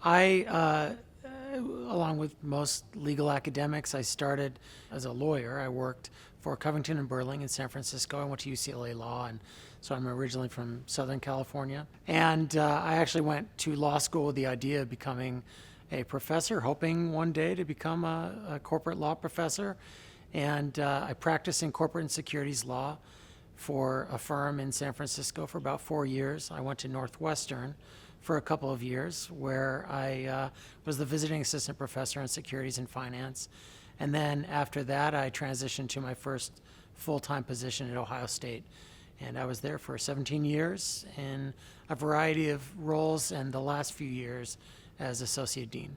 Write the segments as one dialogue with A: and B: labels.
A: Along with most legal academics, I started as a lawyer. I worked for Covington and Burling in San Francisco. I went to UCLA Law, and so I'm originally from Southern California. And I actually went to law school with the idea of becoming a professor, hoping one day to become a corporate law professor. And I practiced in corporate and securities law for a firm in San Francisco for about 4 years. I went to Northwestern for a couple of years, where I was the visiting assistant professor in securities and finance. And then after that, I transitioned to my first full-time position at Ohio State. And I was there for 17 years in a variety of roles, and the last few years as associate dean.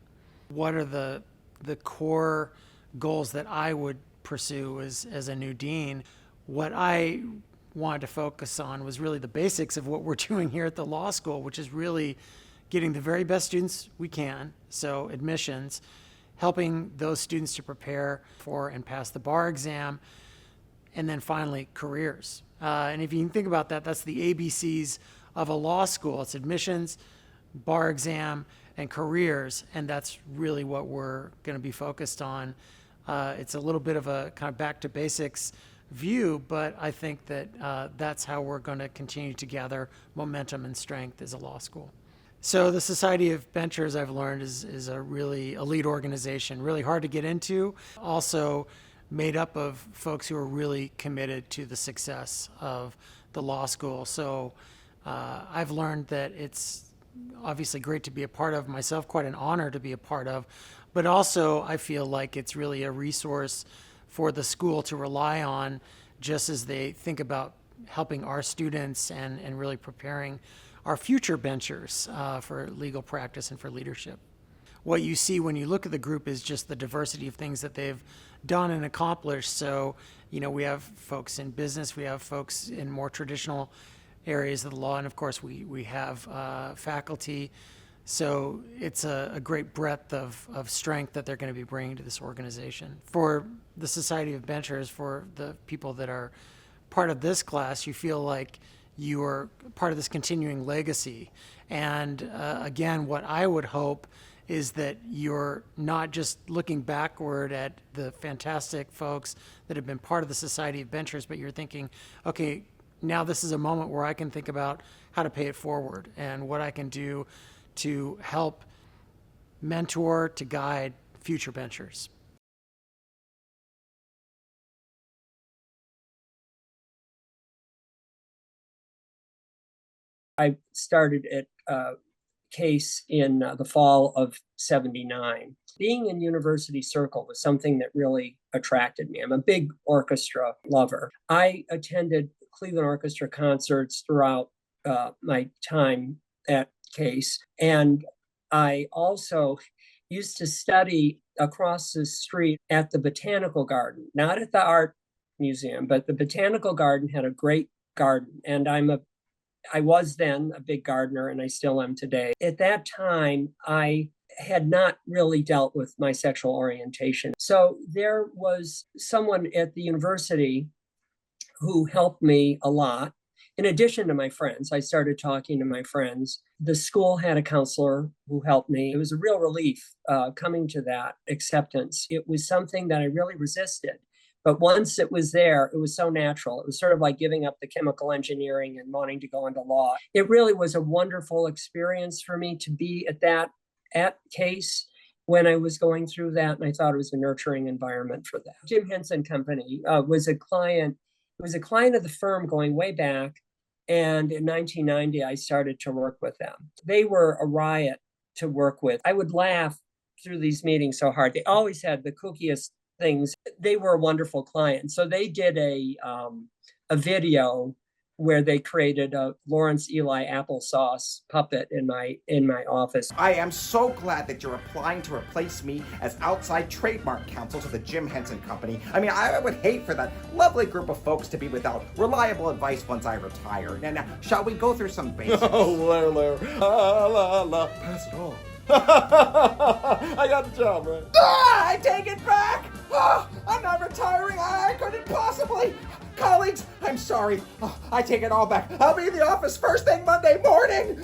A: What are the core goals that I would pursue as a new dean? What I wanted to focus on was really the basics of what we're doing here at the law school, which is really getting the very best students we can, so admissions, helping those students to prepare for and pass the bar exam, and then finally careers. And if you can think about that, that's the ABCs of a law school. It's admissions, bar exam, and careers, and that's really what we're going to be focused on. It's a little bit of a kind of back to basics view, but I think that that's how we're going to continue to gather momentum and strength as a law school. So the Society of Benchers, I've learned, is a really elite organization, really hard to get into, also made up of folks who are really committed to the success of the law school. So I've learned that it's obviously great to be a part of, myself quite an honor to be a part of, but also I feel like it's really a resource for the school to rely on just as they think about helping our students and really preparing our future benchers for legal practice and for leadership. What you see when you look at the group is just the diversity of things that they've done and accomplished. So, we have folks in business, we have folks in more traditional areas of the law, and of course we have faculty. So it's a great breadth of strength that they're going to be bringing to this organization. For the Society of Benchers, for the people that are part of this class, you feel like you are part of this continuing legacy. And again, what I would hope is that you're not just looking backward at the fantastic folks that have been part of the Society of Benchers, but you're thinking, okay, now this is a moment where I can think about how to pay it forward and what I can do to help mentor, to guide future benchers.
B: I started at Geisse in the fall of '79. Being in University Circle was something that really attracted me. I'm a big orchestra lover. I attended Cleveland Orchestra concerts throughout my time at Geisse, and I also used to study across the street at the Botanical Garden, not at the Art Museum, but the Botanical Garden had a great garden, and I was then a big gardener, and I still am today. At that time, I had not really dealt with my sexual orientation. So there was someone at the university who helped me a lot. In addition to my friends, I started talking to my friends. The school had a counselor who helped me. It was a real relief coming to that acceptance. It was something that I really resisted. But once it was there, it was so natural. It was sort of like giving up the chemical engineering and wanting to go into law. It really was a wonderful experience for me to be at Geisse when I was going through that. And I thought it was a nurturing environment for that. Jim Henson Company was a client. It was a client of the firm going way back. And in 1990, I started to work with them. They were a riot to work with. I would laugh through these meetings so hard. They always had the kookiest things. They were a wonderful client. So they did a video where they created a Lawrence Eli applesauce puppet in my office.
C: I am so glad that you're applying to replace me as outside trademark counsel to the Jim Henson Company. I mean, I would hate for that lovely group of folks to be without reliable advice once I retire. Now, shall we go through some basics?
D: Oh, Larry. La. Pass it on. I got the job, right?
C: I take it back! I'm not retiring. I couldn't possibly. Colleagues, I'm sorry. I take it all back. I'll be in the office first thing Monday morning.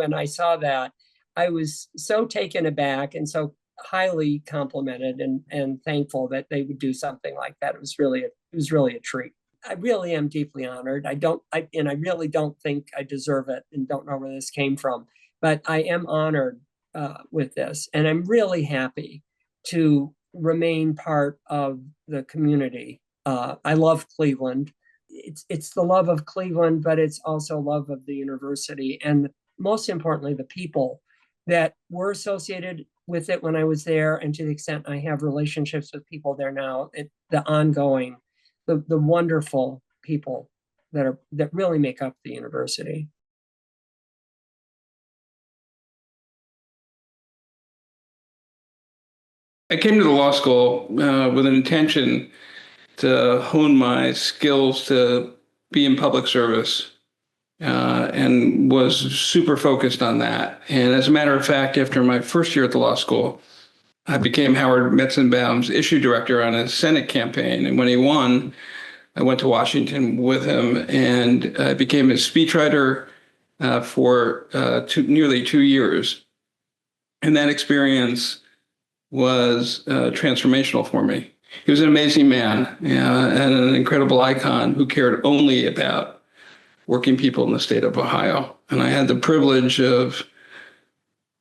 B: when I saw that, I was so taken aback and so highly complimented and thankful that they would do something like that. It was really a treat. I really am deeply honored. I really don't think I deserve it and don't know where this came from, but I am honored with this. And I'm really happy to remain part of the community. I love Cleveland. It's the love of Cleveland, but it's also love of the university. And most importantly, the people that were associated with it when I was there. And to the extent I have relationships with people there now, the wonderful people that really make up the university.
E: I came to the law school with an intention to hone my skills to be in public service and was super focused on that. And as a matter of fact, after my first year at the law school, I became Howard Metzenbaum's issue director on his Senate campaign. And when he won, I went to Washington with him and I became his speechwriter for nearly 2 years. And that experience was transformational for me. He was an amazing man and an incredible icon who cared only about working people in the state of Ohio. And I had the privilege of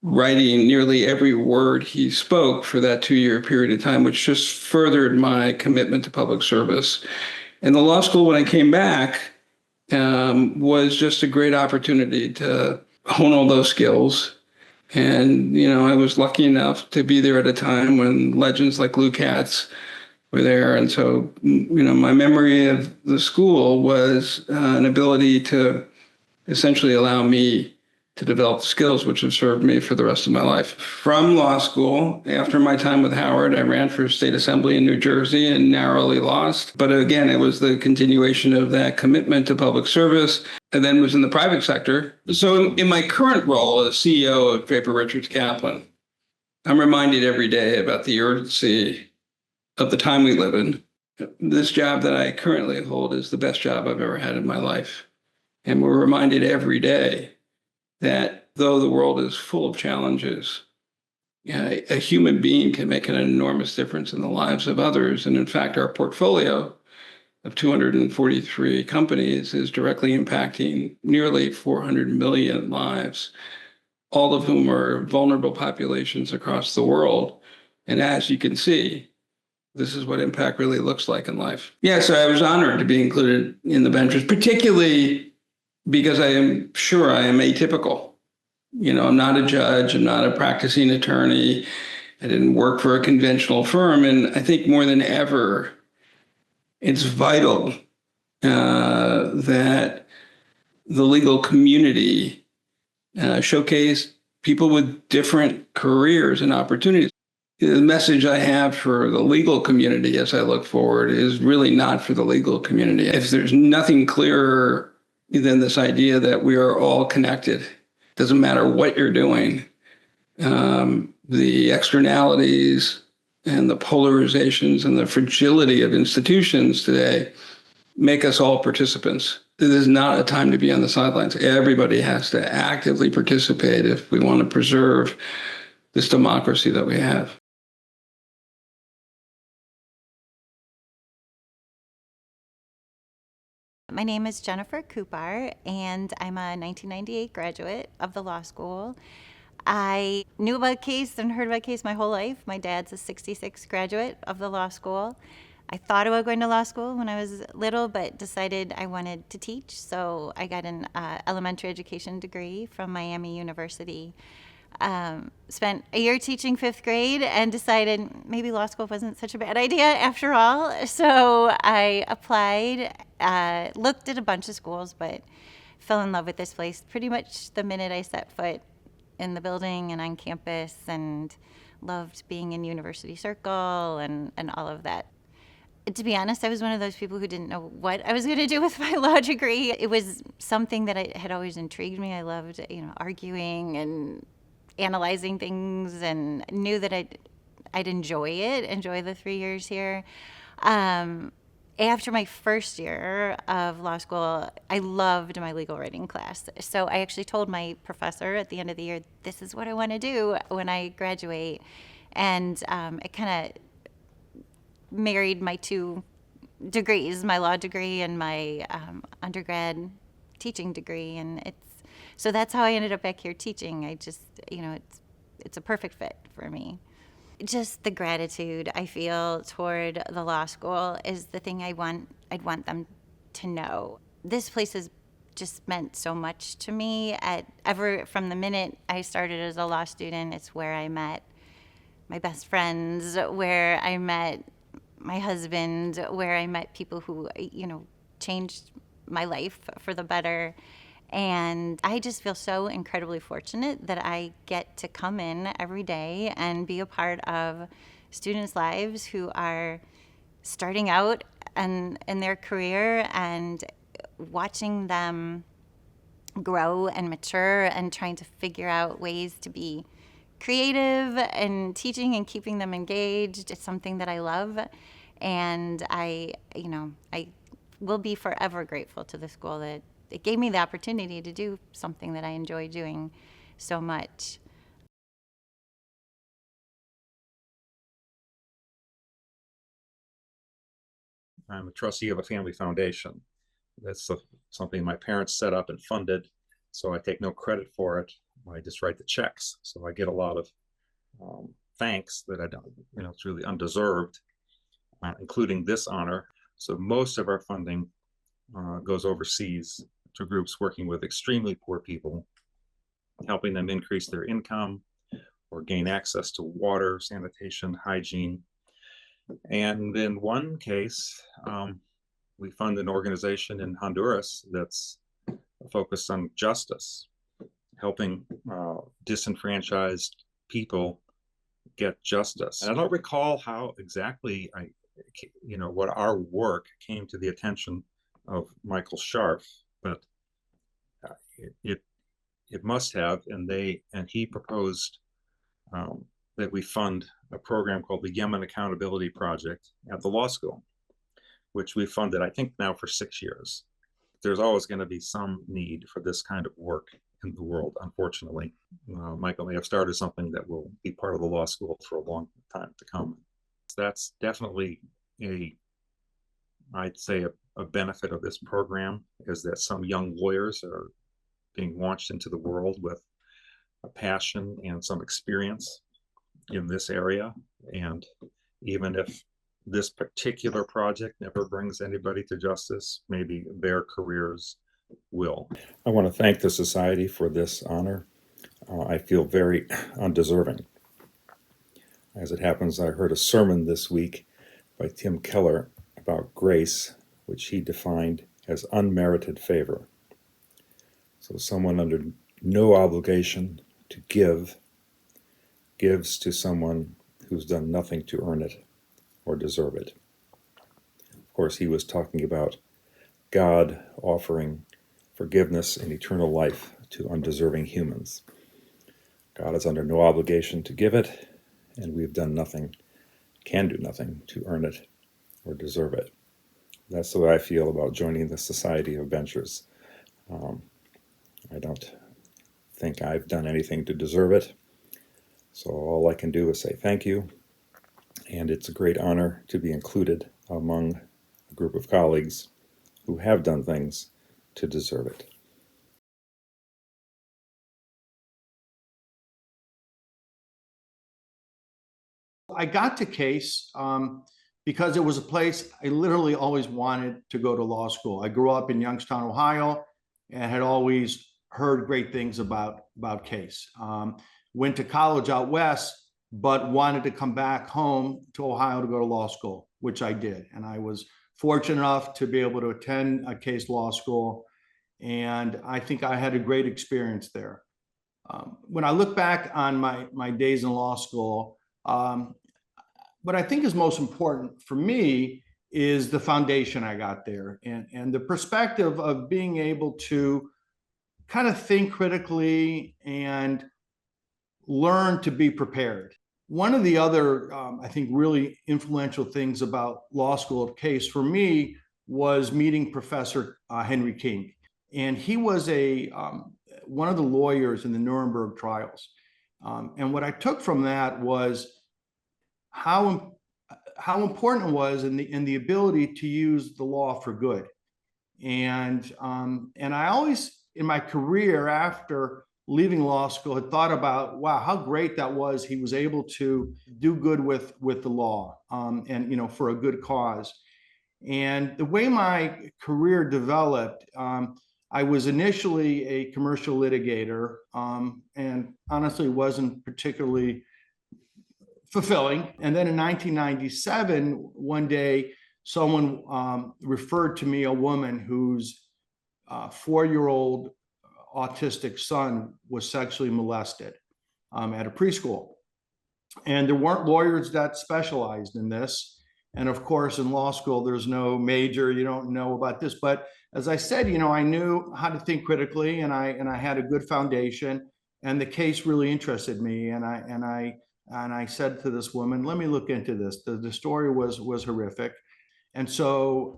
E: writing nearly every word he spoke for that 2-year period of time, which just furthered my commitment to public service. And the law school, when I came back, was just a great opportunity to hone all those skills. And, I was lucky enough to be there at a time when legends like Lou Katz were there. And so, my memory of the school was an ability to essentially allow me to develop skills which have served me for the rest of my life. From law school, after my time with Howard, I ran for state assembly in New Jersey and narrowly lost. But again, it was the continuation of that commitment to public service, and then was in the private sector. So in my current role as CEO of Draper Richards Kaplan, I'm reminded every day about the urgency of the time we live in. This job that I currently hold is the best job I've ever had in my life. And we're reminded every day that though the world is full of challenges, a human being can make an enormous difference in the lives of others. And in fact, our portfolio of 243 companies is directly impacting nearly 400 million lives, all of whom are vulnerable populations across the world. And as you can see, this is what impact really looks like in life. Yeah, so I was honored to be included in the benches, particularly because I am sure I am atypical. I'm not a judge, I'm not a practicing attorney. I didn't work for a conventional firm. And I think more than ever, it's vital that the legal community showcase people with different careers and opportunities. The message I have for the legal community as I look forward is really not for the legal community. If there's nothing clearer than this idea that we are all connected, doesn't matter what you're doing, the externalities and the polarizations and the fragility of institutions today make us all participants. This is not a time to be on the sidelines. Everybody has to actively participate if we want to preserve this democracy that we have.
F: My name is Jennifer Cupar, and I'm a 1998 graduate of the law school. I knew about Geisse and heard about Geisse my whole life. My dad's a 66 graduate of the law school. I thought about going to law school when I was little, but decided I wanted to teach, so I got an elementary education degree from Miami University. Spent a year teaching 5th grade and decided maybe law school wasn't such a bad idea after all. So I applied, looked at a bunch of schools, but fell in love with this place pretty much the minute I set foot in the building and on campus, and loved being in University Circle and all of that. To be honest, I was one of those people who didn't know what I was going to do with my law degree. It was something that had always intrigued me. I loved, arguing and analyzing things, and knew that I'd enjoy the 3 years here. After my first year of law school, I loved my legal writing class. So I actually told my professor at the end of the year, this is what I want to do when I graduate. And it kind of married my two degrees, my law degree and my undergrad teaching degree. And so that's how I ended up back here teaching. I just, it's a perfect fit for me. Just the gratitude I feel toward the law school is the thing I'd want them to know. This place has just meant so much to me. From the minute I started as a law student, it's where I met my best friends, where I met my husband, where I met people who, changed my life for the better. And I just feel so incredibly fortunate that I get to come in every day and be a part of students' lives who are starting out in their career, and watching them grow and mature and trying to figure out ways to be creative and teaching and keeping them engaged. It's something that I love. And I will be forever grateful to the school that it gave me the opportunity to do something that I enjoy doing so much.
G: I'm a trustee of a family foundation. That's something my parents set up and funded, so I take no credit for it. I just write the checks. So I get a lot of thanks that I don't, it's really undeserved, including this honor. So most of our funding goes overseas to groups working with extremely poor people, helping them increase their income or gain access to water, sanitation, hygiene. And in one case, we fund an organization in Honduras that's focused on justice, helping disenfranchised people get justice. And I don't recall how exactly what our work came to the attention of Michael Scharf, but it must have, and he proposed that we fund a program called the Yemen Accountability Project at the law school, which we funded, I think, now for 6 years. There's always going to be some need for this kind of work in the world, unfortunately. Michael may have started something that will be part of the law school for a long time to come. That's definitely I'd say a benefit of this program is that some young lawyers are being launched into the world with a passion and some experience in this area. And even if this particular project never brings anybody to justice, maybe their careers will. I want to thank the Society for this honor. I feel very undeserving. As it happens, I heard a sermon this week by Tim Keller about grace, which he defined as unmerited favor. So someone under no obligation to gives to someone who's done nothing to earn it or deserve it. Of course, he was talking about God offering forgiveness and eternal life to undeserving humans. God is under no obligation to give it, and we've done nothing, can do nothing to earn it or deserve it. That's the way I feel about joining the Society of Benchers. I don't think I've done anything to deserve it, so all I can do is say thank you, and it's a great honor to be included among a group of colleagues who have done things to deserve it.
H: I got to Case because it was a place I literally always wanted to go to law school. I grew up in Youngstown, Ohio, and had always heard great things about Case. Went to college out west, but wanted to come back home to Ohio to go to law school, which I did. And I was fortunate enough to be able to attend a Case law school. And I think I had a great experience there. When I look back on my days in law school, what I think is most important for me is the foundation I got there, and the perspective of being able to kind of think critically and learn to be prepared. One of the other, I think, really influential things about law school at Case for me was meeting Professor Henry King. And he was one of the lawyers in the Nuremberg trials. And what I took from that was how important it was in the ability to use the law for good. And I always, in my career after leaving law school, had thought about, wow, how great that was. He was able to do good with the law, and, you know, for a good cause. And the way my career developed, I was initially a commercial litigator, and honestly wasn't particularly fulfilling. And then in 1997, one day, someone referred to me a woman whose 4-year-old autistic son was sexually molested at a preschool. And there weren't lawyers that specialized in this. And of course, in law school, there's no major, you don't know about this. But as I said, you know, I knew how to think critically, and I had a good foundation, and the case really interested me. And I said to this woman, let me look into this. The story was horrific. And so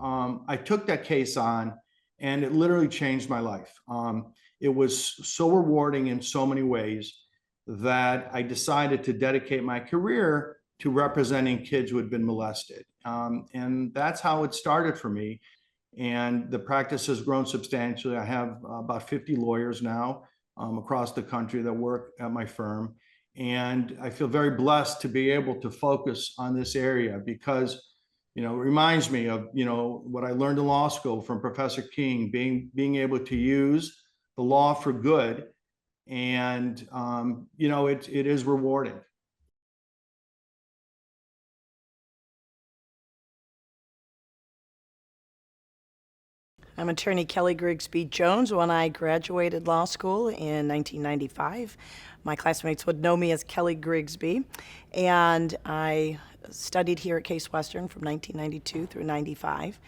H: I took that case on, and it literally changed my life. It was so rewarding in so many ways that I decided to dedicate my career to representing kids who had been molested. And that's how it started for me. And the practice has grown substantially. I have about 50 lawyers now across the country that work at my firm. And I feel very blessed to be able to focus on this area because, you know, it reminds me of, you know, what I learned in law school from Professor King, being able to use the law for good. And, you know, it is rewarding.
I: I'm attorney Kelly Grigsby Jones. When I graduated law school in 1995, my classmates would know me as Kelly Grigsby, and I studied here at Case Western from 1992 through 95,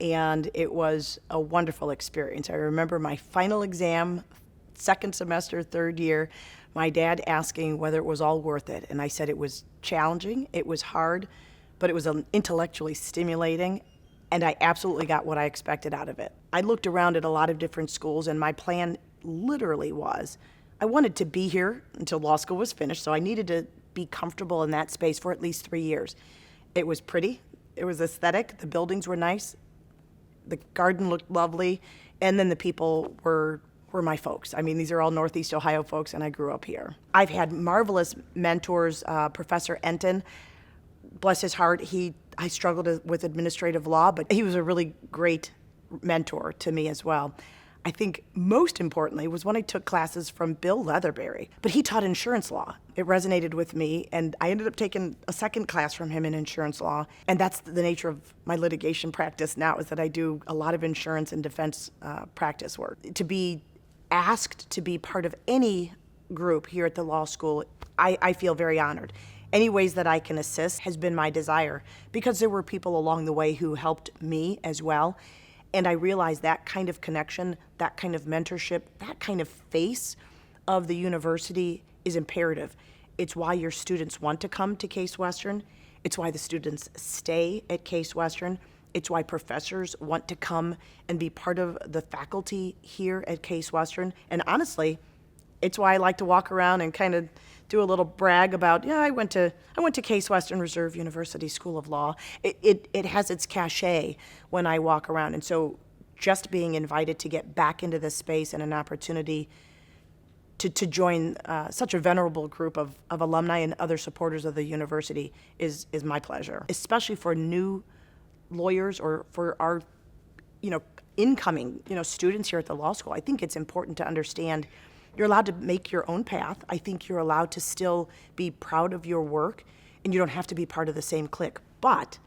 I: and it was a wonderful experience. I remember my final exam, second semester, third year, my dad asking whether it was all worth it, and I said it was challenging, it was hard, but it was intellectually stimulating, and I absolutely got what I expected out of it. I looked around at a lot of different schools, and my plan literally was, I wanted to be here until law school was finished, so I needed to be comfortable in that space for at least 3 years. It was pretty, it was aesthetic, the buildings were nice, the garden looked lovely, and then the people were my folks. I mean, these are all Northeast Ohio folks, and I grew up here. I've had marvelous mentors, Professor Enton, bless his heart, I struggled with administrative law, but he was a really great mentor to me as well. I think most importantly was when I took classes from Bill Leatherberry, but he taught insurance law. It resonated with me, and I ended up taking a second class from him in insurance law, and that's the nature of my litigation practice now, is that I do a lot of insurance and defense practice work. To be asked to be part of any group here at the law school, I feel very honored. Any ways that I can assist has been my desire, because there were people along the way who helped me as well. And I realized that kind of connection, that kind of mentorship, that kind of face of the university is imperative. It's why your students want to come to Case Western. It's why the students stay at Case Western. It's why professors want to come and be part of the faculty here at Case Western. And honestly, it's why I like to walk around and kind of do a little brag about, yeah, I went to Case Western Reserve University School of Law. It has its cachet when I walk around. And so just being invited to get back into this space and an opportunity to join such a venerable group of alumni and other supporters of the university is my pleasure, especially for new lawyers or for our, incoming, students here at the law school. I think it's important to understand you're allowed to make your own path. I think you're allowed to still be proud of your work, and you don't have to be part of the same clique. But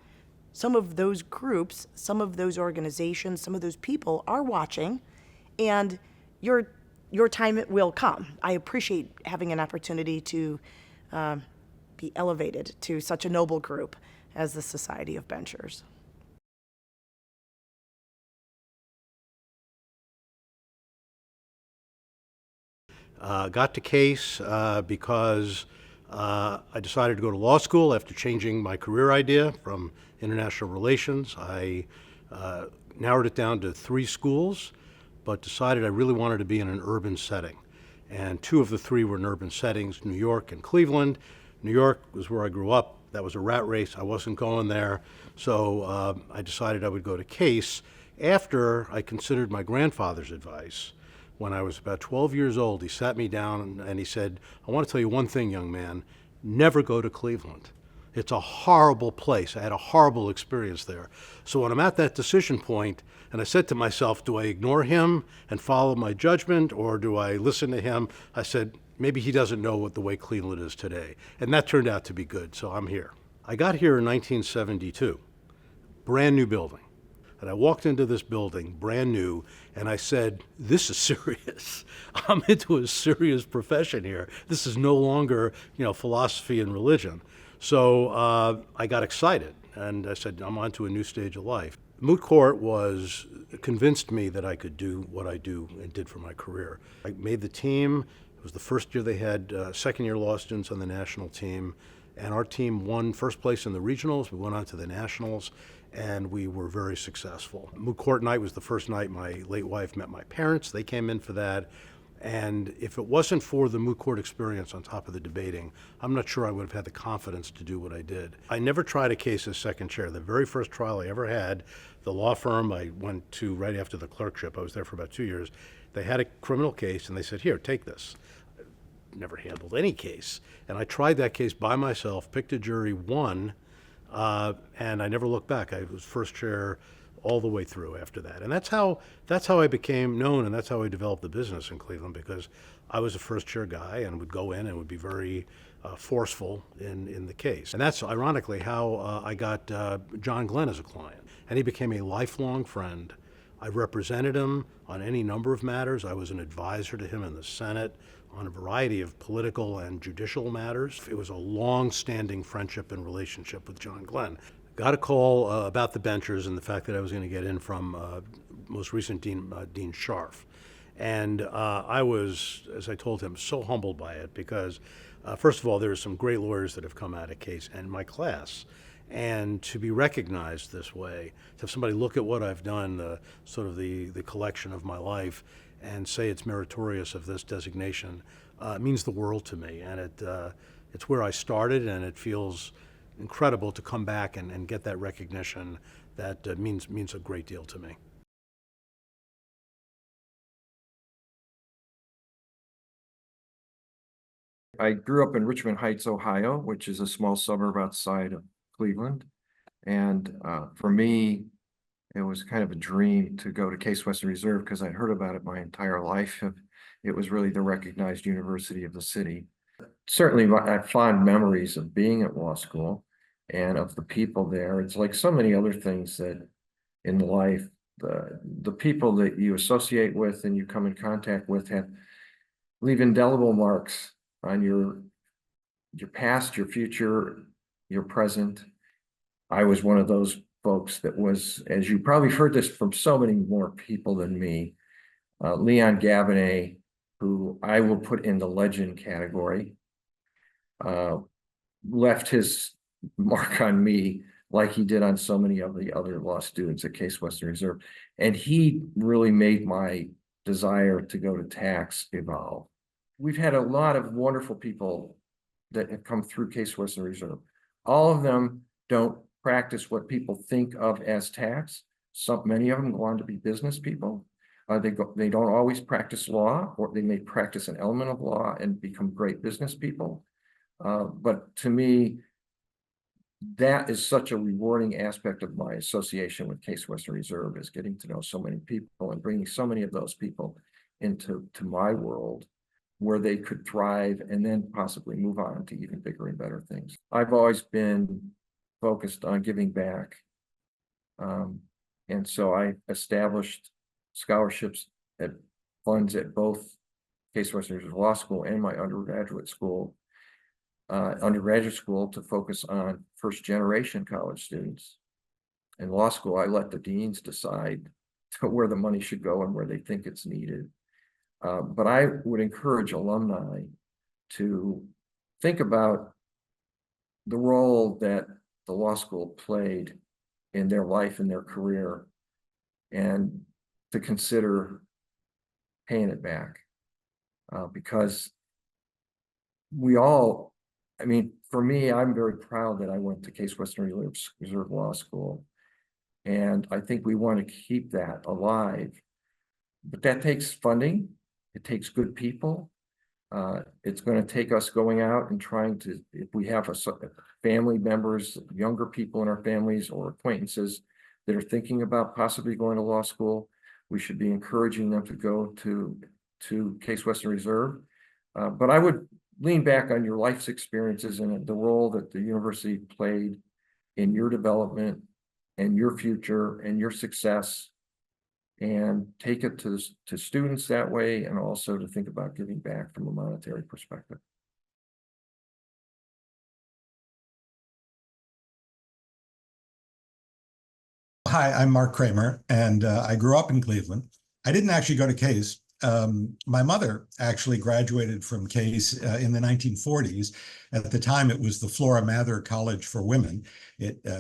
I: some of those groups, some of those organizations, some of those people are watching, and your time will come. I appreciate having an opportunity to be elevated to such a noble group as the Society of Benchers.
J: Got to Case because
H: I decided to go to law school after changing my career idea from international relations. I narrowed it down to 3 schools, but decided I really wanted to be in an urban setting. And 2 of the 3 were in urban settings, New York and Cleveland. New York was where I grew up. That was a rat race. I wasn't going there. So I decided I would go to Case after I considered my grandfather's advice. When I was about 12 years old, he sat me down and he said, I want to tell you one thing, young man, never go to Cleveland. It's a horrible place. I had a horrible experience there. So when I'm at that decision point, and I said to myself, do I ignore him and follow my judgment, or do I listen to him? I said, maybe he doesn't know what the way Cleveland is today. And that turned out to be good, so I'm here. I got here in 1972, brand new building. And I walked into this building, brand new, and I said, this is serious. I'm into a serious profession here. This is no longer, philosophy and religion. So I got excited, and I said, I'm on to a new stage of life. Moot court convinced me that I could do what I do and did for my career. I made the team. It was the first year they had second-year law students on the national team, and our team won first place in the regionals. We went on to the nationals, and we were very successful. Moot court night was the first night my late wife met my parents. They came in for that. And if it wasn't for the moot court experience on top of the debating, I'm not sure I would have had the confidence to do what I did. I never tried a case as second chair. The very first trial I ever had, the law firm I went to right after the clerkship, I was there for about 2 years, they had a criminal case and they said, here, take this. I never handled any case. And I tried that case by myself, picked a jury, won, and I never looked back. I was first chair all the way through after that. And that's how I became known, and that's how I developed the business in Cleveland, because I was a first chair guy and would go in and would be very forceful in the case. And that's ironically how I got John Glenn as a client. And he became a lifelong friend. I represented him on any number of matters. I was an advisor to him in the Senate on a variety of political and judicial matters. It was a long-standing friendship and relationship with John Glenn. Got a call about the benchers and the fact that I was going to get in from most recent Dean Scharf. And I was, as I told him, so humbled by it because, first of all, there are some great lawyers that have come out of Case and my class. And to be recognized this way, to have somebody look at what I've done, the collection of my life, and say it's meritorious of this designation, means the world to me. And it's where I started, and it feels incredible to come back and get that recognition. That means a great deal to me.
J: I grew up in Richmond Heights, Ohio, which is a small suburb outside of Cleveland. And for me, it was kind of a dream to go to Case Western Reserve because I'd heard about it my entire life. It was really the recognized university of the city. Certainly, I have fond memories of being at law school and of the people there. It's like so many other things that in life, the people that you associate with and you come in contact with leave indelible marks on your past, your future, your present. I was one of those folks that was, as you probably heard this from so many more people than me, Leon Gabinet, who I will put in the legend category, left his mark on me like he did on so many of the other law students at Case Western Reserve. And he really made my desire to go to tax evolve. We've had a lot of wonderful people that have come through Case Western Reserve. All of them don't practice what people think of as tax. Many of them go on to be business people. They don't always practice law, or they may practice an element of law and become great business people. But to me, that is such a rewarding aspect of my association with Case Western Reserve, is getting to know so many people and bringing so many of those people into my world where they could thrive and then possibly move on to even bigger and better things. I've always been focused on giving back. And so I established scholarships at funds at both Case Western Reserve Law School and my undergraduate school to focus on first generation college students. In law school, I let the deans decide where the money should go and where they think it's needed. But I would encourage alumni to think about the role that the law school played in their life and their career, and to consider paying it back. Because we all, I mean, for me, I'm very proud that I went to Case Western Reserve Law School. And I think we want to keep that alive. But that takes funding. It takes good people. It's going to take us going out and trying to, if we have family members, younger people in our families or acquaintances that are thinking about possibly going to law school, we should be encouraging them to go to Case Western Reserve. But I would lean back on your life's experiences and the role that the university played in your development and your future and your success, and take it to students that way, and also to think about giving back from a monetary perspective.
K: Hi, I'm Mark Kramer, and I grew up in Cleveland. I didn't actually go to Case. My mother actually graduated from Case in the 1940s. At the time, it was the Flora Mather College for Women.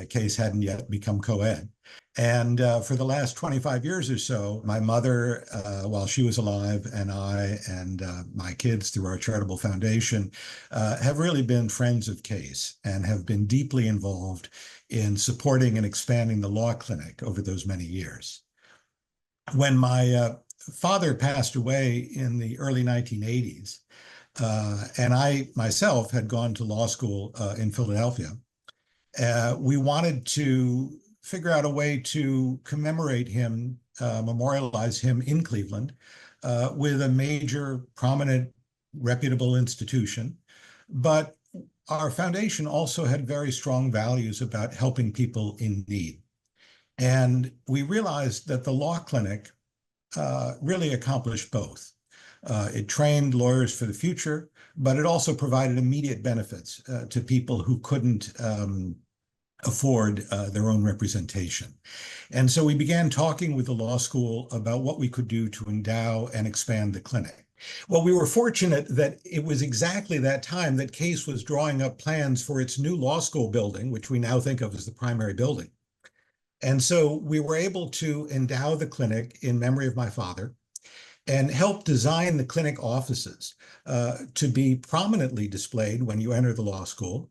K: Case hadn't yet become co-ed. And for the last 25 years or so, my mother, while she was alive, and I and my kids through our charitable foundation have really been friends of Case and have been deeply involved in supporting and expanding the law clinic over those many years. When my father passed away in the early 1980s, and I myself had gone to law school in Philadelphia, we wanted to figure out a way to commemorate him, memorialize him in Cleveland with a major, prominent, reputable institution. But our foundation also had very strong values about helping people in need. And we realized that the law clinic really accomplished both. It trained lawyers for the future, but it also provided immediate benefits to people who couldn't afford their own representation. And so we began talking with the law school about what we could do to endow and expand the clinic. Well, we were fortunate that it was exactly that time that Case was drawing up plans for its new law school building, which we now think of as the primary building. And so we were able to endow the clinic in memory of my father and help design the clinic offices to be prominently displayed when you enter the law school,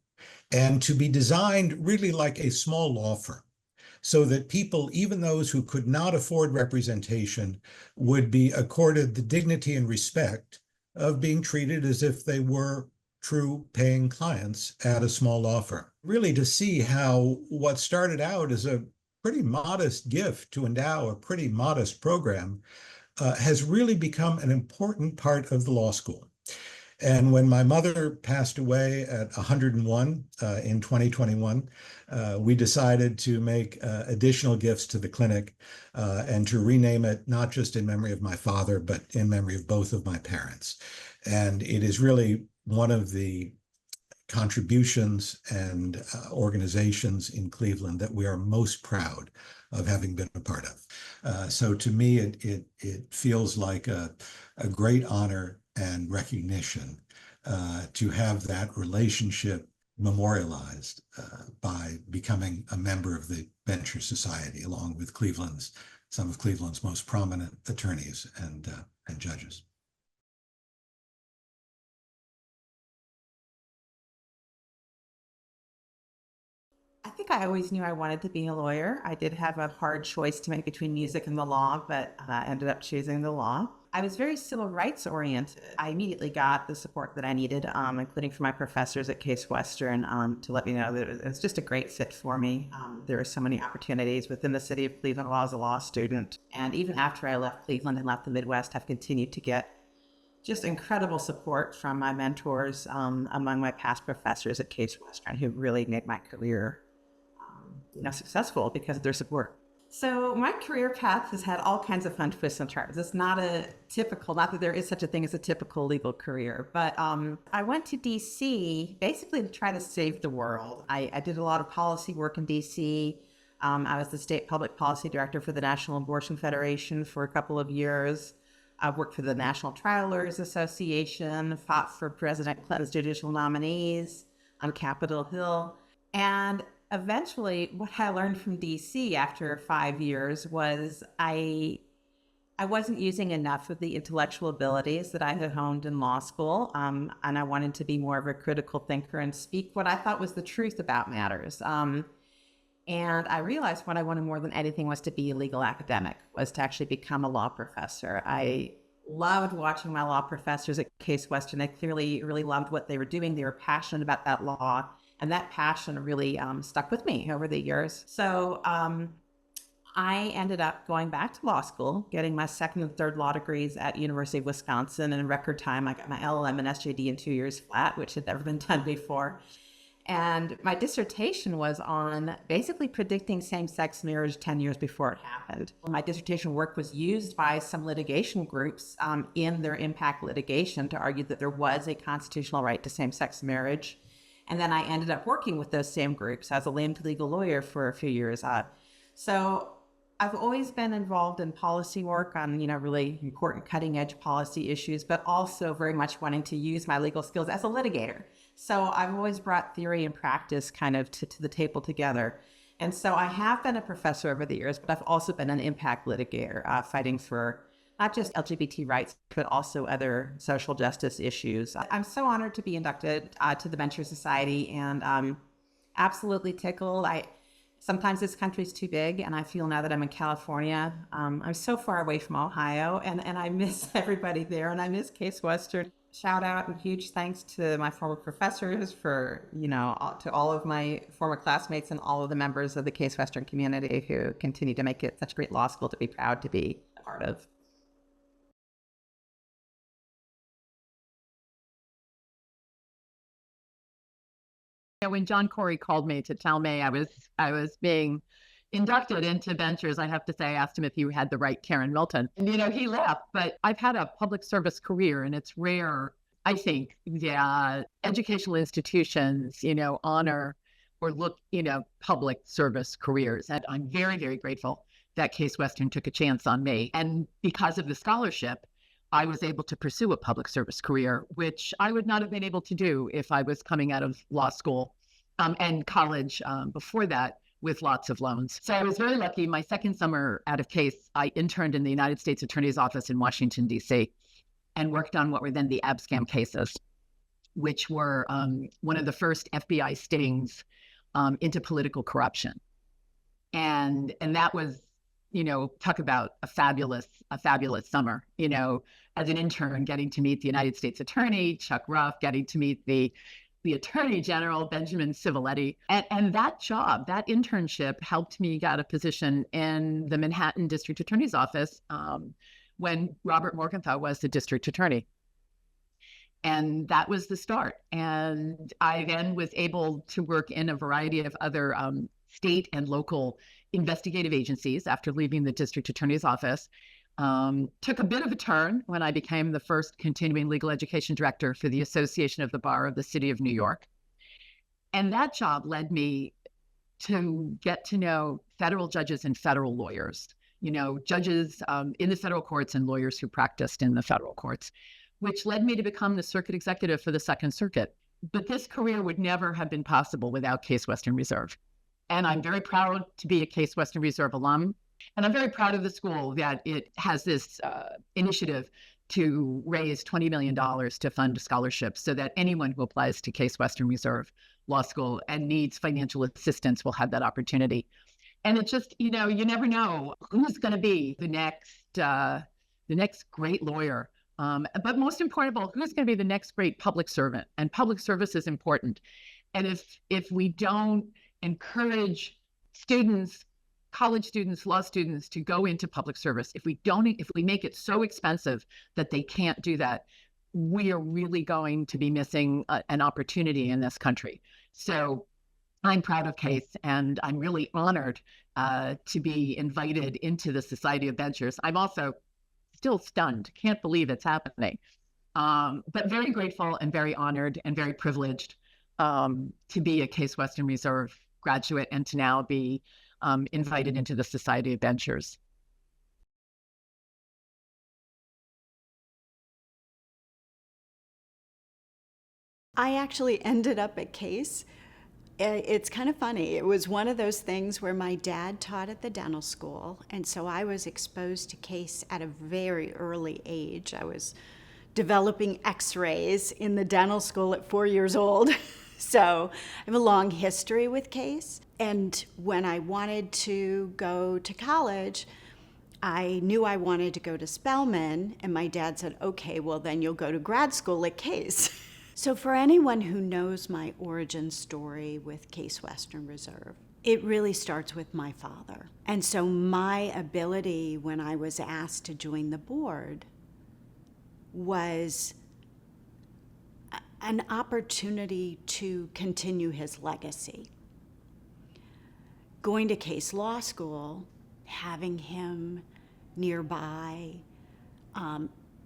K: and to be designed really like a small law firm, so that people, even those who could not afford representation, would be accorded the dignity and respect of being treated as if they were true paying clients at a small law firm. Really to see how what started out as a pretty modest gift to endow a pretty modest program has really become an important part of the law school. And when my mother passed away at 101 in 2021, we decided to make additional gifts to the clinic and to rename it not just in memory of my father, but in memory of both of my parents. And it is really one of the contributions and organizations in Cleveland that we are most proud of having been a part of. So to me, it feels like a great honor and recognition to have that relationship memorialized by becoming a member of the Bencher Society, along with some of Cleveland's most prominent attorneys and judges.
L: I think I always knew I wanted to be a lawyer. I did have a hard choice to make between music and the law, but I ended up choosing the law. I was very civil rights oriented. I immediately got the support that I needed, including from my professors at Case Western, to let me know that it was just a great fit for me. There were so many opportunities within the city of Cleveland while I was a law student. And even after I left Cleveland and left the Midwest, I've continued to get just incredible support from my mentors among my past professors at Case Western, who really made my career successful because of their support. So my career path has had all kinds of fun twists and turns. It's not not that there is such a thing as a typical legal career, but I went to DC basically to try to save the world. I did a lot of policy work in DC. I was the state public policy director for the National Abortion Federation for a couple of years. I've worked for the National Trial Lawyers Association, fought for President Clinton's judicial nominees on Capitol Hill. And eventually, what I learned from DC after 5 years was I wasn't using enough of the intellectual abilities that I had honed in law school, and I wanted to be more of a critical thinker and speak what I thought was the truth about matters. And I realized what I wanted more than anything was to be a legal academic, was to actually become a law professor. I loved watching my law professors at Case Western. They clearly really loved what they were doing. They were passionate about that law, and that passion really stuck with me over the years. So I ended up going back to law school, getting my second and third law degrees at University of Wisconsin. In record time, I got my LLM and SJD in 2 years flat, which had never been done before. And my dissertation was on basically predicting same-sex marriage 10 years before it happened. My dissertation work was used by some litigation groups in their impact litigation to argue that there was a constitutional right to same-sex marriage. And then I ended up working with those same groups as a named legal lawyer for a few years. So I've always been involved in policy work on, really important cutting edge policy issues, but also very much wanting to use my legal skills as a litigator. So I've always brought theory and practice kind of to the table together. And so I have been a professor over the years, but I've also been an impact litigator, fighting for not just LGBT rights, but also other social justice issues. I'm so honored to be inducted to the Venture Society, and absolutely tickled. Sometimes this country's too big, and I feel now that I'm in California, I'm so far away from Ohio, and I miss everybody there, and I miss Case Western. Shout out and huge thanks to my former professors for, to all of my former classmates and all of the members of the Case Western community who continue to make it such a great law school to be proud to be a part of.
M: When John Corey called me to tell me I was being inducted into Ventures, I have to say, I asked him if he had the right Karen Milton. And, he laughed, but I've had a public service career, and it's rare, I think, educational institutions, honor or look, public service careers. And I'm very, very grateful that Case Western took a chance on me. And because of the scholarship, I was able to pursue a public service career, which I would not have been able to do if I was coming out of law school and college before that with lots of loans. So I was very lucky. My second summer out of Case, I interned in the United States Attorney's Office in Washington, D.C., and worked on what were then the abscam cases, which were one of the first FBI stings into political corruption. And that was, talk about a fabulous summer, as an intern, getting to meet the United States Attorney, Chuck Ruff, getting to meet the Attorney General, Benjamin Civiletti. And that job, that internship helped me get a position in the Manhattan District Attorney's Office when Robert Morgenthau was the district attorney. And that was the start. And I then was able to work in a variety of other state and local investigative agencies after leaving the district attorney's office. Took a bit of a turn when I became the first continuing legal education director for the Association of the Bar of the City of New York. And that job led me to get to know federal judges and federal lawyers, judges in the federal courts and lawyers who practiced in the federal courts, which led me to become the circuit executive for the Second Circuit. But this career would never have been possible without Case Western Reserve. And I'm very proud to be a Case Western Reserve alum. And I'm very proud of the school that it has this initiative to raise $20 million to fund scholarships so that anyone who applies to Case Western Reserve Law School and needs financial assistance will have that opportunity. And it's just, you never know who's going to be the next great lawyer. But most important of all, who's going to be the next great public servant? And public service is important. And if we don't encourage students, college students, law students to go into public service, if we make it so expensive that they can't do that, we are really going to be missing an opportunity in this country. So I'm proud of Case, and I'm really honored to be invited into the Society of Ventures. I'm also still stunned, can't believe it's happening, but very grateful and very honored and very privileged to be a Case Western Reserve graduate and to now be invited into the Society of Ventures.
N: I actually ended up at Case. It's kind of funny. It was one of those things where my dad taught at the dental school, and so I was exposed to Case at a very early age. I was developing x-rays in the dental school at 4 years old. So I have a long history with Case. And when I wanted to go to college, I knew I wanted to go to Spelman, and my dad said, okay, well then you'll go to grad school at Case. So for anyone who knows my origin story with Case Western Reserve, it really starts with my father. And so my ability when I was asked to join the board was an opportunity to continue his legacy. Going to Case Law School, having him nearby,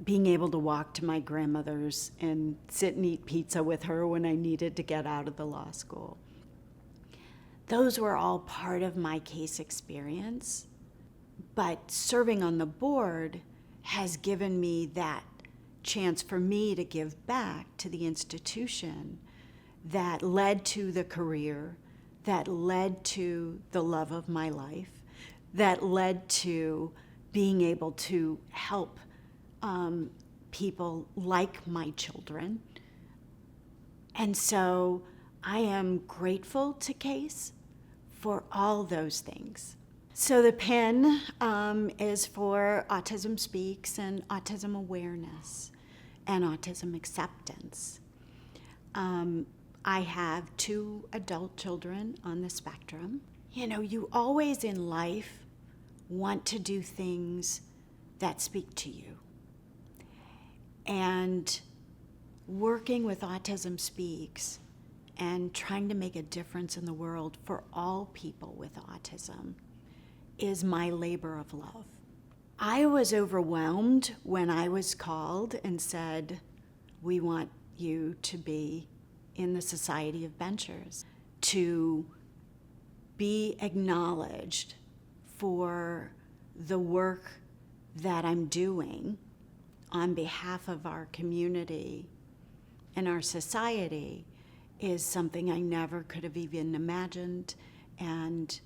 N: being able to walk to my grandmother's and sit and eat pizza with her when I needed to get out of the law school. Those were all part of my Case experience, but serving on the board has given me that chance for me to give back to the institution that led to the career, that led to the love of my life, that led to being able to help people like my children. And so I am grateful to Case for all those things. So the PIN is for Autism Speaks and autism awareness and autism acceptance. I have 2 adult children on the spectrum. You know, you always in life want to do things that speak to you. And working with Autism Speaks and trying to make a difference in the world for all people with autism is my labor of love. I was overwhelmed when I was called and said, we want you to be in the Society of Benchers, to be acknowledged for the work that I'm doing on behalf of our community and our society is something I never could have even imagined, and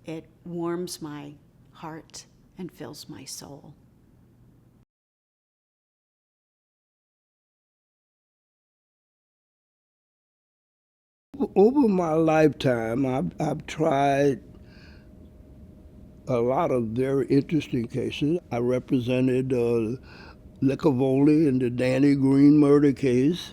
N: it warms my heart and fills my soul.
O: Over my lifetime, I've tried a lot of very interesting cases. I represented Licavoli in the Danny Green murder case.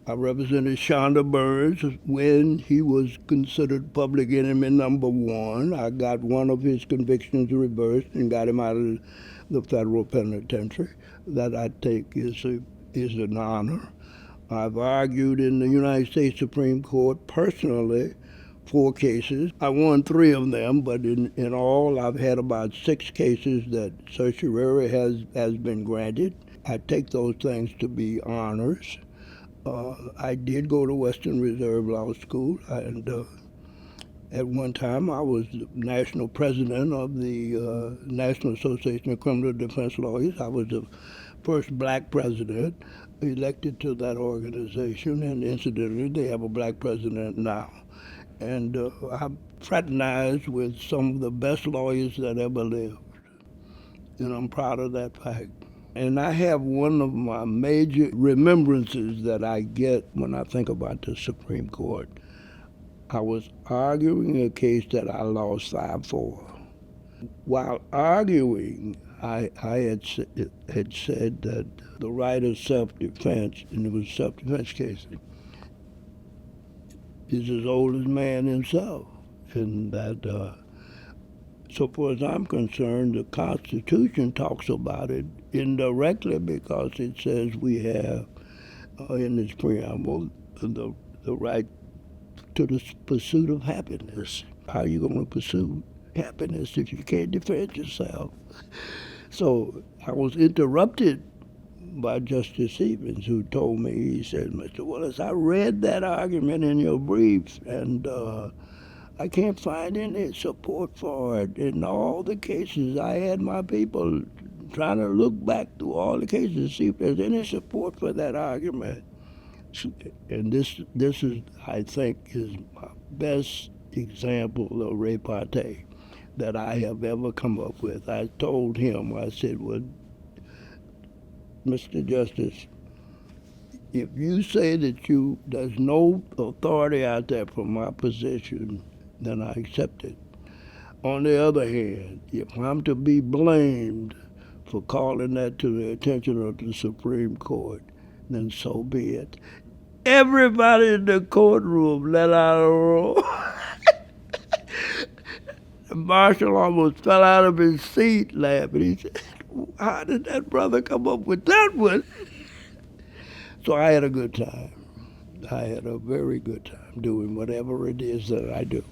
O: I represented Shonda Burns when he was considered public enemy #1. I got one of his convictions reversed and got him out of the federal penitentiary. That I take is an honor. I've argued in the United States Supreme Court personally 4 cases. I won 3 of them, but in all I've had about 6 cases that certiorari has been granted. I take those things to be honors. I did go to Western Reserve Law School, and at one time I was national president of the National Association of Criminal Defense Lawyers. I was the first black president elected to that organization, and incidentally they have a black president now. And I fraternized with some of the best lawyers that ever lived, and I'm proud of that fact. And I have one of my major remembrances that I get when I think about the Supreme Court. I was arguing a case that I lost 5-4. While arguing, I had said that the right of self-defense, and it was a self-defense case, is as old as man himself, and that so far as I'm concerned, the Constitution talks about it indirectly because it says we have in its preamble the right to the pursuit of happiness. How are you going to pursue happiness if you can't defend yourself? So I was interrupted by Justice Stevens, who told me, he said, Mr. Willis, I read that argument in your brief, and I can't find any support for it. In all the cases, I had my people trying to look back through all the cases to see if there's any support for that argument. And this is, I think, is my best example of repartee that I have ever come up with. I told him, I said, well, Mr. Justice, if you say that there's no authority out there for my position, then I accept it. On the other hand, if I'm to be blamed for calling that to the attention of the Supreme Court, then so be it. Everybody in the courtroom let out a roar. The marshal almost fell out of his seat laughing. He said, how did that brother come up with that one? So I had a good time. I had a very good time doing whatever it is that I do.